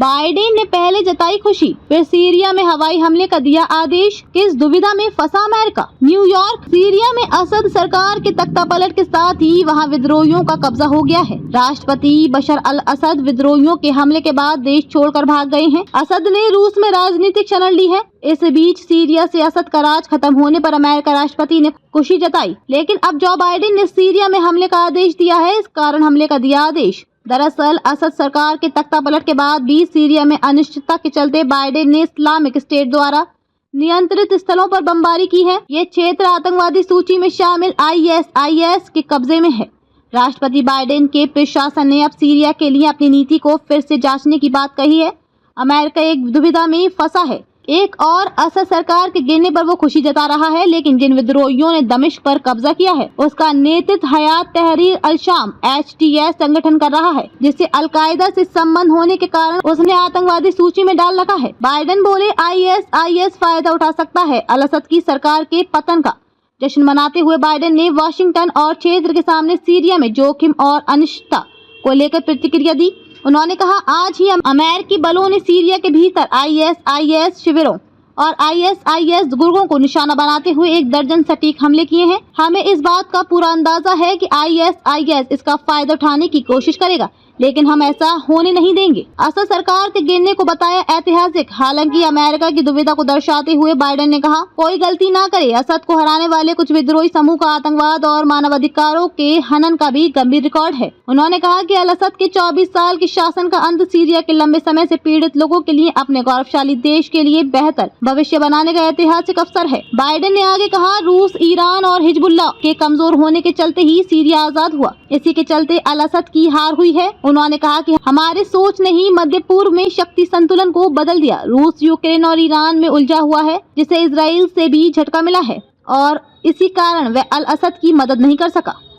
Biden ने पहले जताई खुशी, फिर सीरिया में हवाई हमले का दिया आदेश, किस दुविधा में फंसा अमेरिका। न्यूयॉर्क, सीरिया में असद सरकार के तख्तापलट के साथ ही वहां विद्रोहियों का कब्जा हो गया है। राष्ट्रपति बशर अल असद विद्रोहियों के हमले के बाद देश छोड़कर भाग गए हैं। असद ने रूस में राजनीतिक शरण ली है। इस बीच सीरिया से असद का राज खत्म होने पर अमेरिका राष्ट्रपति ने खुशी जताई, लेकिन अब जो बाइडेन ने सीरिया में हमले का आदेश दिया है, इस कारण हमले का दिया आदेश। दरअसल असद सरकार के तख्तापलट के बाद भी सीरिया में अनिश्चितता के चलते बाइडेन ने इस्लामिक स्टेट द्वारा नियंत्रित स्थलों पर बमबारी की है। ये क्षेत्र आतंकवादी सूची में शामिल ISIS के कब्जे में है। राष्ट्रपति बाइडेन के प्रशासन ने अब सीरिया के लिए अपनी नीति को फिर से जांचने की बात कही है। अमेरिका एक दुविधा में फंसा है। एक और असद सरकार के गिरने पर वो खुशी जता रहा है, लेकिन जिन विद्रोहियों ने दमिश्क पर कब्जा किया है, उसका नेतृत्व हयात तहरीर अल शाम HTS संगठन कर रहा है, जिससे अल-कायदा से संबंध होने के कारण उसने आतंकवादी सूची में डाल रखा है। बाइडेन बोले ISIS फायदा उठा सकता है अल असद की सरकार के पतन का। जश्न मनाते हुए बाइडेन ने वाशिंगटन और क्षेत्र के सामने सीरिया में जोखिम और अनिश्चितता को लेकर प्रतिक्रिया दी। उन्होंने कहा, आज ही अमेरिकी बलों ने सीरिया के भीतर ISIS शिविरों और ISIS दुर्गों को निशाना बनाते हुए 1 दर्जन सटीक हमले किए हैं। हमें इस बात का पूरा अंदाजा है कि ISIS इसका फायदा उठाने की कोशिश करेगा, लेकिन हम ऐसा होने नहीं देंगे। असद सरकार के गिरने को बताया ऐतिहासिक। हालांकि अमेरिका की दुविधा को दर्शाते हुए बाइडेन ने कहा, कोई गलती ना करे। असद को हराने वाले कुछ विद्रोही समूह का आतंकवाद और मानवाधिकारों के हनन का भी गंभीर रिकॉर्ड है। उन्होंने कहा कि अल असद के 24 साल के शासन का अंत सीरिया के लंबे समय से पीड़ित लोगों के लिए अपने गौरवशाली देश के लिए बेहतर भविष्य बनाने का ऐतिहासिक अवसर है। बाइडेन ने आगे कहा, रूस, ईरान और हिजबुल्लाह के कमजोर होने के चलते ही सीरिया आजाद हुआ। इसी के चलते अल असद की हार हुई है। उन्होंने कहा कि हमारे सोच ने ही मध्य पूर्व में शक्ति संतुलन को बदल दिया। रूस यूक्रेन और ईरान में उलझा हुआ है, जिसे इजराइल से भी झटका मिला है और इसी कारण वह अल असद की मदद नहीं कर सका।